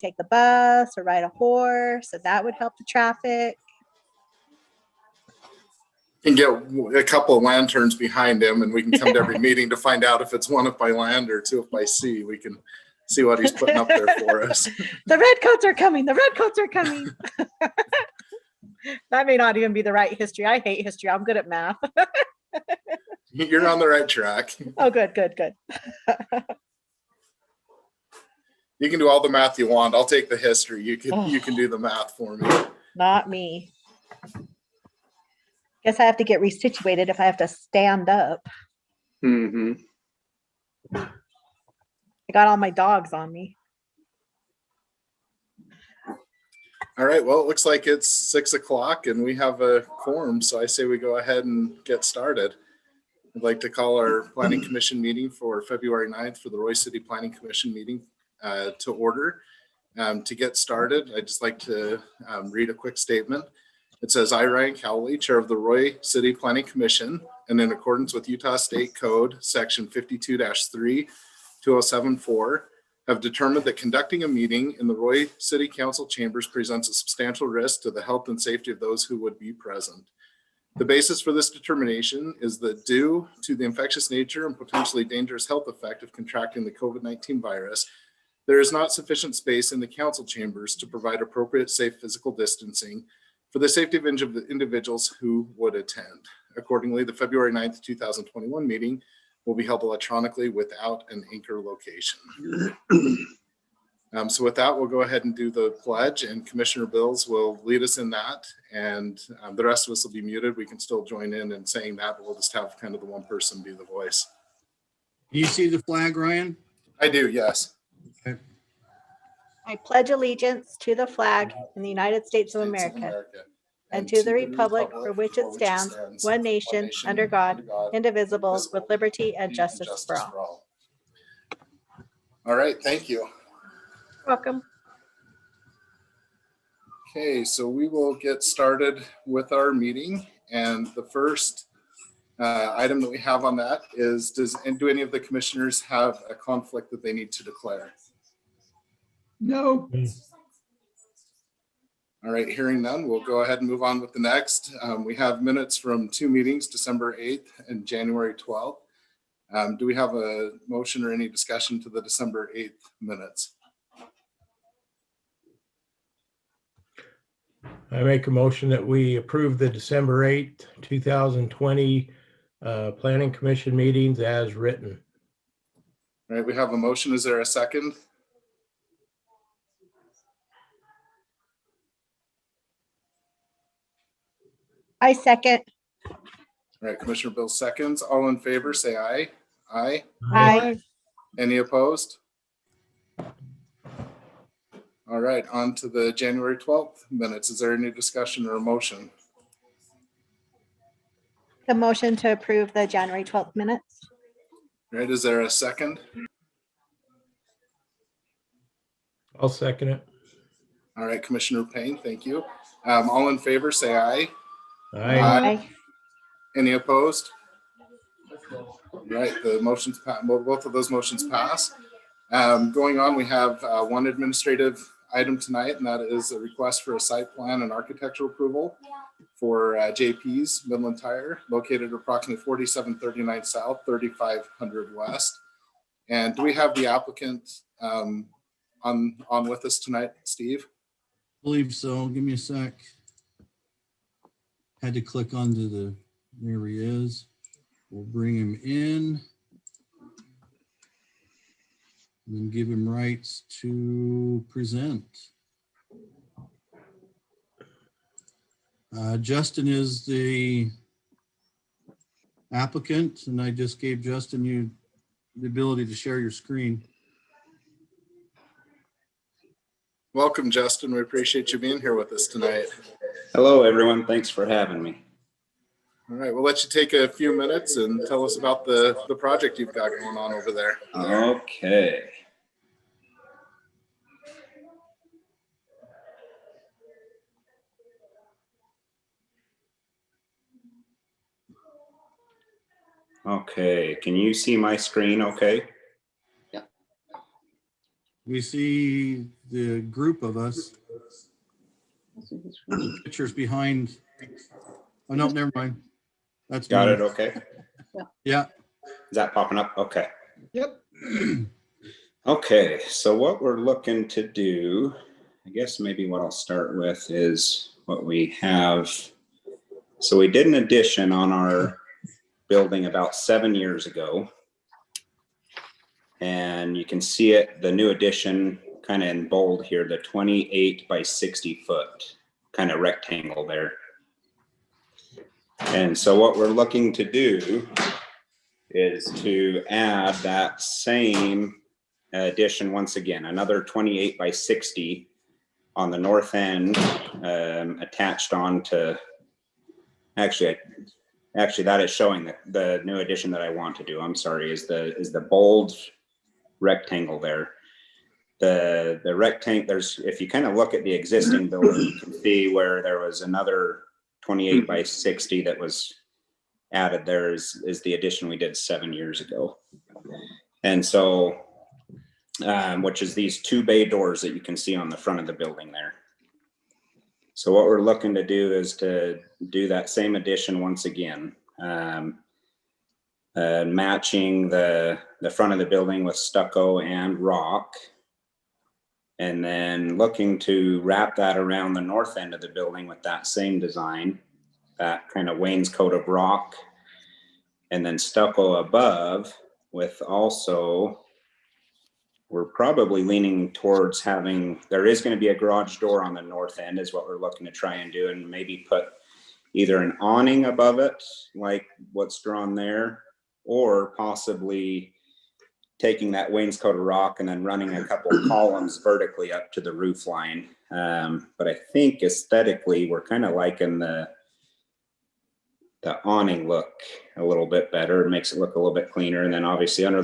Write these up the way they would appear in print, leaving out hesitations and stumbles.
take the bus or ride a horse, so that would help the traffic. And get a couple of lanterns behind him, and we can come to every meeting to find out if it's one up by land or two up by sea. We can see what he's putting up there for us. The redcoats are coming. The redcoats are coming. That may not even be the right history. I hate history. I'm good at math. You're on the right track. Oh, good, good, good. You can do all the math you want. I'll take the history. You can do the math for me. Not me. Guess I have to get resituated if I have to stand up. Mm-hmm. I got all my dogs on me. All right. Well, it looks like it's 6 o'clock and we have a quorum. So I say we go ahead and get started. I'd like to call our Planning Commission meeting for February 9th for the Roy City Planning Commission meeting to order. To get started, I'd just like to read a quick statement. It says, I, Ryan Cowley, Chair of the Roy City Planning Commission, and in accordance with Utah State Code, Section 52-3, 2074, have determined that conducting a meeting in the Roy City Council chambers presents a substantial risk to the health and safety of those who would be present. The basis for this determination is that due to the infectious nature and potentially dangerous health effect of contracting the COVID-19 virus, there is not sufficient space in the council chambers to provide appropriate safe physical distancing for the safety of individuals who would attend. Accordingly, the February 9th, 2021 meeting will be held electronically without an anchor location. So with that, we'll go ahead and do the pledge, and Commissioner Bills will lead us in that. And the rest of us will be muted. We can still join in saying that, but we'll just have kind of the one person be the voice. Do you see the flag, Ryan? I do, yes. Okay. I pledge allegiance to the flag in the United States of America and to the republic for which it stands, one nation, under God, indivisible, with liberty and justice for all. All right, thank you. Welcome. Okay, so we will get started with our meeting. And the first item that we have on that is, do any of the commissioners have a conflict that they need to declare? No. All right, hearing none, we'll go ahead and move on with the next. We have minutes from 2 meetings, December 8th and January 12th. Do we have a motion or any discussion to the December 8th minutes? I make a motion that we approve the December 8th, 2020 Planning Commission meetings as written. All right, we have a motion. Is there a second? I second. All right, Commissioner Bill seconds. All in favor, say aye. Aye. Aye. Any opposed? All right, on to the January 12th minutes. Is there any discussion or a motion? The motion to approve the January 12th minutes. All right, is there a second? I'll second it. All right, Commissioner Payne, thank you. All in favor, say aye. Aye. Aye. Any opposed? All right, the motions, both of those motions pass. Going on, we have one administrative item tonight, and that is a request for a site plan and architectural approval for JP's Midland Tire, located approximately 4739 South, 3500 West. And do we have the applicant on with us tonight, Steve? I believe so. Give me a sec. Had to click onto the, there he is. We'll bring him in. And give him rights to present. Justin is the applicant, and I just gave Justin you the ability to share your screen. Welcome, Justin. We appreciate you being here with us tonight. Hello, everyone. Thanks for having me. All right, we'll let you take a few minutes and tell us about the project you've got going on over there. Okay. Okay, can you see my screen okay? We see the group of us. Pictures behind. Oh, no, never mind. That's Got me. it, okay. Yeah. Is that popping up? Okay. Yep. Okay, so what we're looking to do, I guess maybe what I'll start with is what we have. So we did an addition on our building about 7 years ago. And you can see it, the new addition kind of in bold here, the 28 by 60 foot kind of rectangle there. And so what we're looking to do is to add that same addition once again, another 28 by 60 on the north end, attached on to, actually that is showing the new addition that I want to do. I'm sorry, is the bold rectangle there. The rectangle, there's, if you kind of look at the existing building, you can see where there was another 28 by 60 that was added there is the addition we did 7 years ago. And so, which is these 2 bay doors that you can see on the front of the building there. So what we're looking to do is to do that same addition once again, matching the front of the building with stucco and rock, and then looking to wrap that around the north end of the building with that same design, that kind of wainscot of rock, and then stucco above with also, we're probably leaning towards having, there is going to be a garage door on the north end is what we're looking to try and do, and maybe put either an awning above it, like what's drawn there, or possibly taking that wainscot of rock and then running a couple of columns vertically up to the roof line. But I think aesthetically, we're kind of liking the awning look a little bit better. It makes it look a little bit cleaner. And then obviously under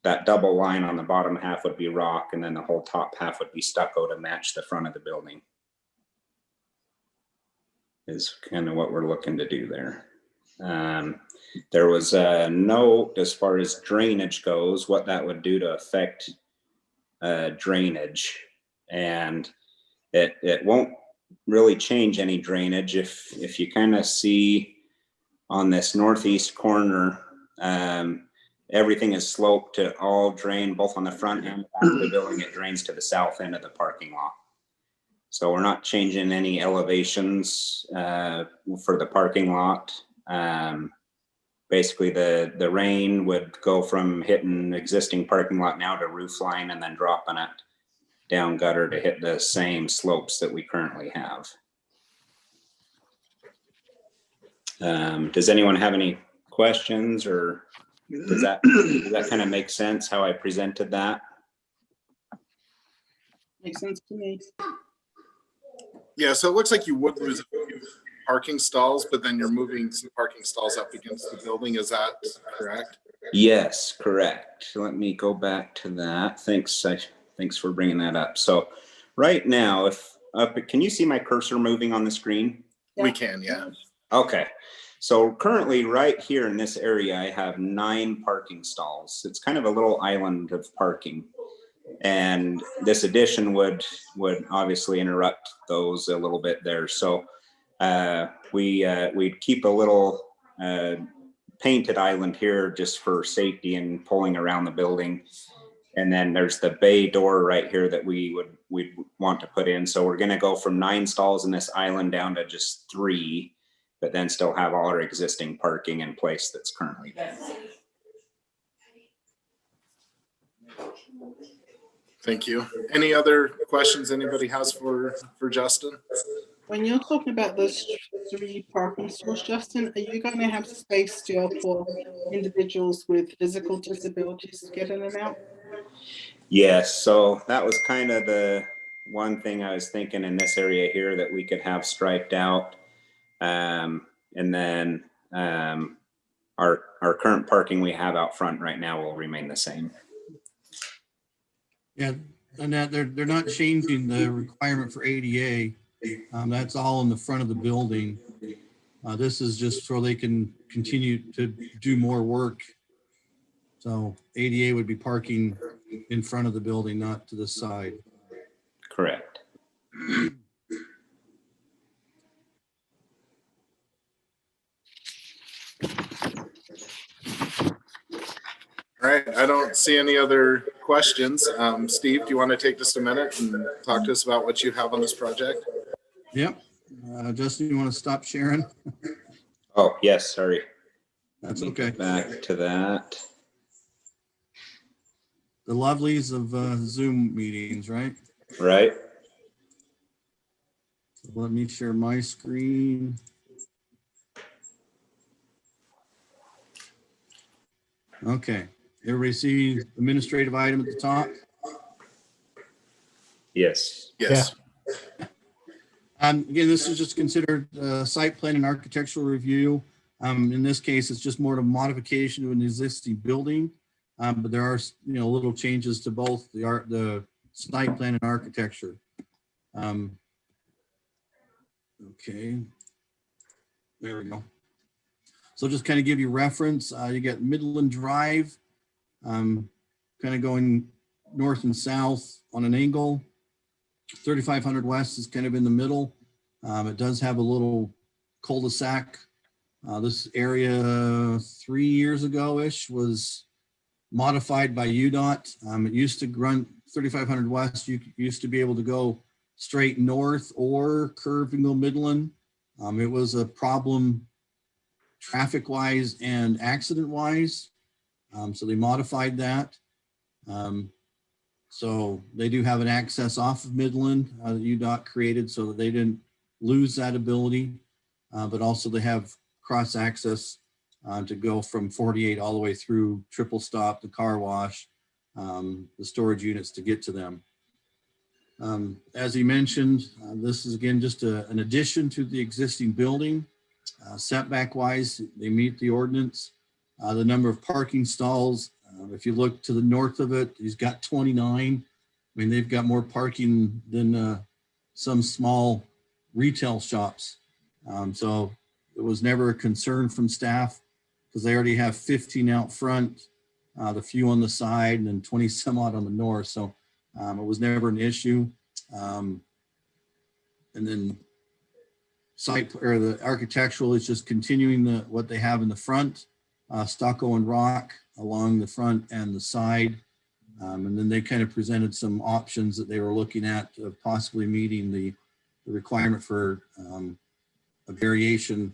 that double line on the bottom half would be rock, and then the whole top half would be stucco to match the front of the building. Is kind of what we're looking to do there. There was a note as far as drainage goes, what that would do to affect drainage, and it won't really change any drainage. If you kind of see on this northeast corner, everything is sloped to all drain, both on the front and back of the building. It drains to the south end of the parking lot. So we're not changing any elevations for the parking lot. Basically the rain would go from hitting existing parking lot now to roof line, and then dropping it down gutter to hit the same slopes that we currently have. Does anyone have any questions, or does that kind of make sense how I presented that? Makes sense to me. Yeah, so it looks like you would lose a few parking stalls, but then you're moving some parking stalls up against the building. Is that correct? Yes, correct. Let me go back to that. Thanks for bringing that up. So right now, can you see my cursor moving on the screen? We can, yeah. Okay. So currently right here in this area, I have 9 parking stalls. It's kind of a little island of parking. And this addition would obviously interrupt those a little bit there. So we'd keep a little painted island here just for safety and pulling around the building. And then there's the bay door right here that we'd want to put in. So we're going to go from 9 stalls in this island down to just 3, but then still have all our existing parking in place that's currently there. Thank you. Any other questions anybody has for Justin? When you're talking about those 3 parking stalls, Justin, are you going to have space still for individuals with physical disabilities to get in and out? Yes, so that was kind of the one thing I was thinking in this area here that we could have striped out. And then our current parking we have out front right now will remain the same. Yeah, and that they're not changing the requirement for ADA. That's all in the front of the building. This is just so they can continue to do more work. So ADA would be parking in front of the building, not to the side. Correct. All right, I don't see any other questions. Steve, do you want to take just a minute and talk to us about what you have on this project? Yep. Justin, you want to stop sharing? Oh, yes, sorry. That's Let me go okay. back to that. The lovelies of Zoom meetings, right? Right. So let me share my screen. Okay. Everybody see administrative item at the top? Yes. Yes. Again, this is just considered site plan and architectural review. In this case, it's just more of a modification to an existing building. But there are, little changes to both the site plan and architecture. Okay. There we go. So just kind of give you reference, you got Midland Drive, kind of going north and south on an angle. 3500 West is kind of in the middle. It does have a little cul-de-sac. This area 3 years ago-ish was modified by UDOT. It used to run 3500 West. You used to be able to go straight north or curve and go Midland. It was a problem traffic-wise and accident-wise. So they modified that. So they do have an access off of Midland that UDOT created so that they didn't lose that ability. But also they have cross access to go from 48 all the way through Triple Stop, the car wash, the storage units to get to them. As he mentioned, this is again just an addition to the existing building. Setback wise, they meet the ordinance. The number of parking stalls, if you look to the north of it, he's got 29. I mean, they've got more parking than some small retail shops. So it was never a concern from staff because they already have 15 out front, the few on the side, and then 20 some odd on the north. So it was never an issue. And then site or the architectural is just continuing what they have in the front, stucco and rock along the front and the side. And then they kind of presented some options that they were looking at of possibly meeting the requirement for a variation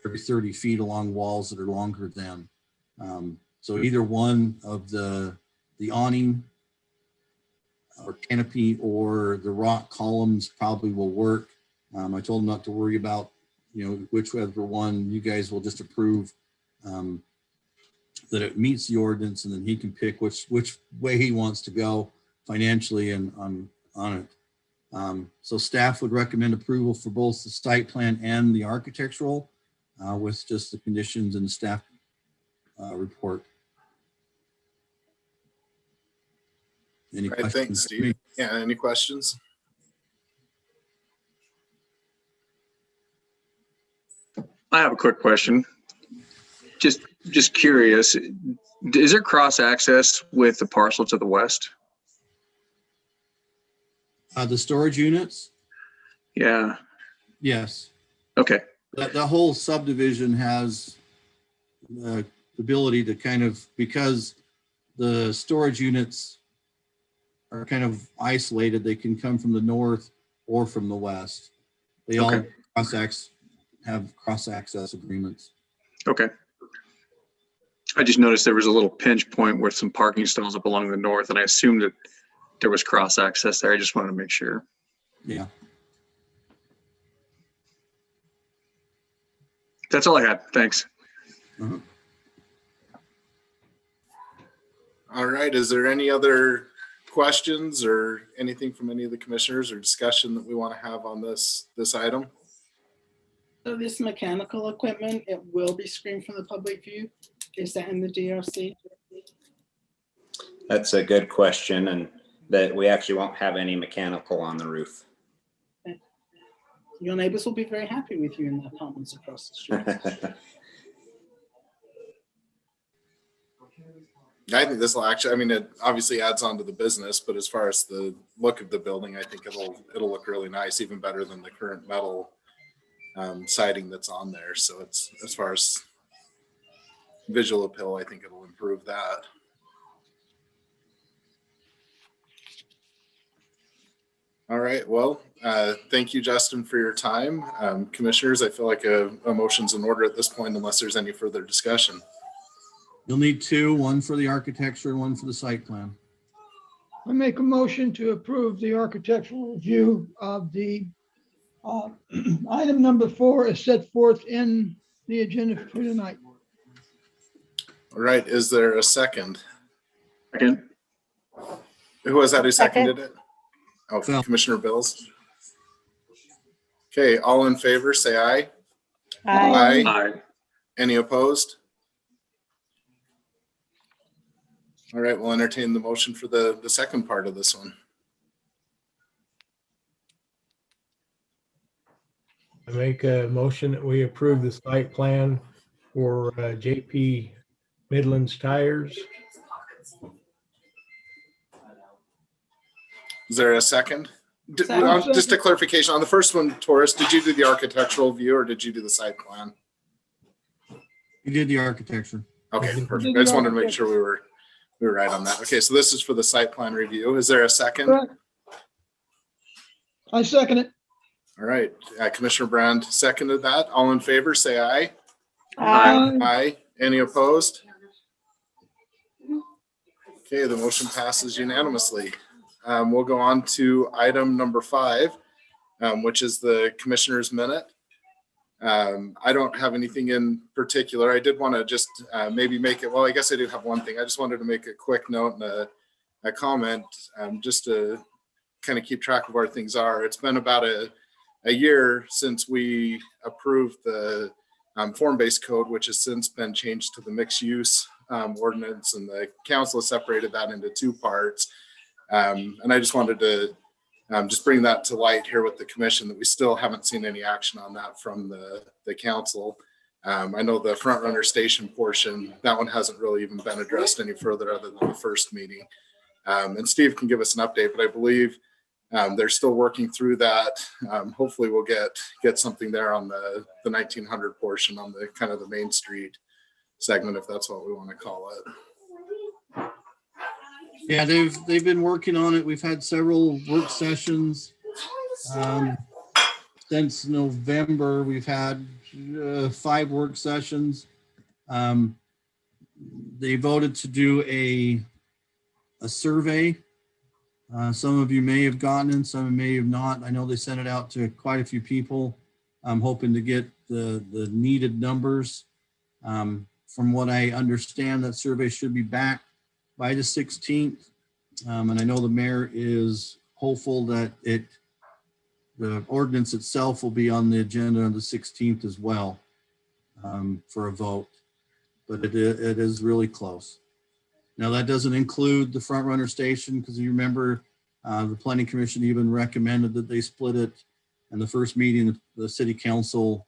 every 30 feet along walls that are longer than. So either one of the awning or canopy or the rock columns probably will work. I told him not to worry about, whichever one you guys will just approve that it meets the ordinance, and then he can pick which way he wants to go financially and on it. So staff would recommend approval for both the site plan and the architectural with just the conditions in the staff report. Any All right, questions? thanks, Steve. Yeah, any questions? I have a quick question. Just curious, is there cross access with the parcel to the west? The storage units? Yeah. Yes. Okay. The whole subdivision has the ability to kind of, because the storage units are kind of isolated, they can come from the north or from the west. They all Okay. have cross access agreements. Okay. I just noticed there was a little pinch point with some parking stalls up along the north, and I assumed that there was cross access there. I just wanted to make sure. Yeah. That's all I had. Thanks. Uh-huh. All right, is there any other questions or anything from any of the commissioners or discussion that we want to have on this item? So this mechanical equipment, it will be screened from the public view. Is that in the DRC? That's a good question, and that we actually won't have any mechanical on the roof. Your neighbors will be very happy with you in the apartments across the street. I think this will actually, I mean, it obviously adds on to the business, but as far as the look of the building, I think it'll look really nice, even better than the current metal siding that's on there. So it's, as far as visual appeal, I think it'll improve that. All right, well, thank you, Justin, for your time. Commissioners, I feel like a motion's in order at this point unless there's any further discussion. You'll need two, one for the architecture and one for the site plan. I make a motion to approve the architectural review of the item number 4 is set forth in the agenda for tonight. All right, is there a second? Second. Who was that who Second. seconded it? Oh, Phil. Commissioner Bills. Okay, all in favor, say aye. Aye. Aye. Any opposed? All right, we'll entertain the motion for the second part of this one. I make a motion that we approve the site plan for JP Midlands Tires. Is there a second? Second. Just a clarification on the first one, Taurus, did you do the architectural view or did you do the site plan? You did the architecture. Okay, perfect. I just wanted to make sure we were right on that. Okay, so this is for the site plan review. Is there a second? Correct. I second it. All right, Commissioner Brand seconded that. All in favor, say aye. Aye. Aye. Any opposed? Okay, the motion passes unanimously. We'll go on to item number 5, which is the commissioner's minute. I don't have anything in particular. I did want to just maybe make it, well, I guess I do have one thing. I just wanted to make a quick note and a comment just to kind of keep track of where things are. It's been about a year since we approved the form-based code, which has since been changed to the mixed use ordinance, and the council has separated that into 2 parts. And I just wanted to just bring that to light here with the commission that we still haven't seen any action on that from the council. I know the front runner station portion, that one hasn't really even been addressed any further other than the first meeting. And Steve can give us an update, but I believe they're still working through that. Hopefully we'll get something there on the 1900 portion on the kind of the Main Street segment, if that's what we want to call it. Yeah, they've been working on it. We've had several work sessions. Since November, we've had 5 work sessions. They voted to do a survey. Some of you may have gotten it, some may have not. I know they sent it out to quite a few people. I'm hoping to get the needed numbers. From what I understand, that survey should be back by the 16th. And I know the mayor is hopeful that the ordinance itself will be on the agenda on the 16th as well for a vote. But it is really close. Now, that doesn't include the front runner station, because you remember the planning commission even recommended that they split it. And the first meeting, the city council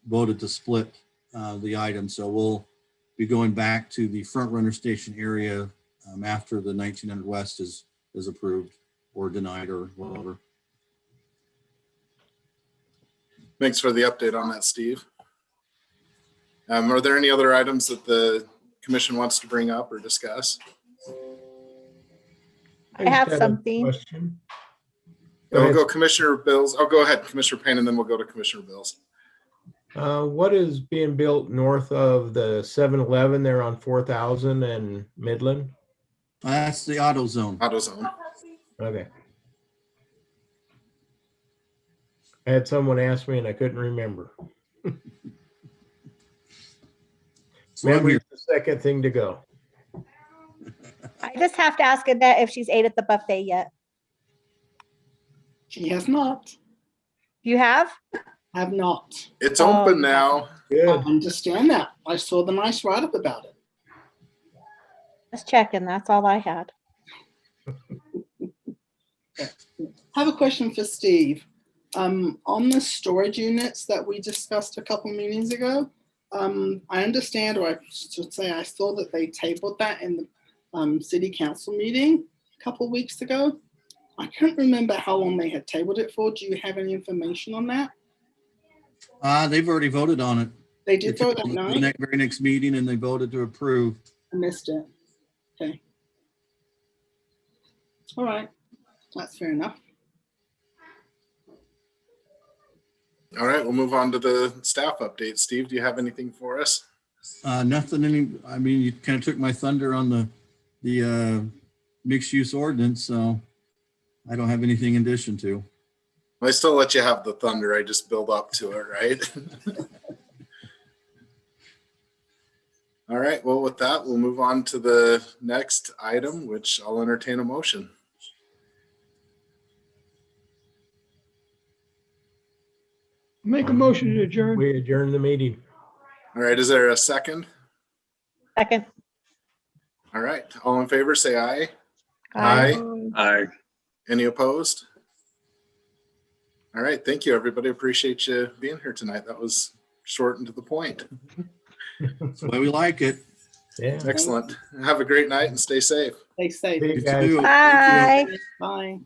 voted to split the item. So we'll be going back to the front runner station area after the 1900 West is approved or denied or whatever. Thanks for the update on that, Steve. Are there any other items that the commission wants to bring up or discuss? I just have had a something. question. We'll go Commissioner Bills. Oh, go ahead, Commissioner Payne, and then we'll go to Commissioner Bills. What is being built north of the 7-Eleven there on 4000 and Midland? That's the AutoZone. AutoZone. Okay. I had someone ask me and I couldn't remember. So I'm Memory's here. the second thing to go. I just have to ask Annette if she's ate at the buffet yet. She has not. You have? Have not. It's open now. I Good. understand that. I saw the nice write-up about it. Just checking. That's all I had. I have a question for Steve. On the storage units that we discussed a couple meetings ago, I understand, or I should say I saw that they tabled that in city council meeting a couple weeks ago. I can't remember how long they had tabled it for. Do you have any information on that? They've already voted on it. They They did vote took that it to the night. very next meeting and they voted to approve. I missed it. Okay. All right. That's fair enough. All right, we'll move on to the staff update. Steve, do you have anything for us? Nothing, I mean, you kind of took my thunder on the mixed use ordinance, so I don't have anything in addition to. I still let you have the thunder. I just build up to it, right? All right, well, with that, we'll move on to the next item, which I'll entertain a motion. Make a motion to adjourn. We adjourn the meeting. All right, is there a second? Second. All right, all in favor, say aye. Aye. Aye. Any opposed? All right, thank you, everybody. Appreciate you being here tonight. That was short and to the point. That's the way we like it. Yeah. Excellent. Have a great night and stay safe. Stay safe. See you You guys. too. Thank you. Bye. Bye.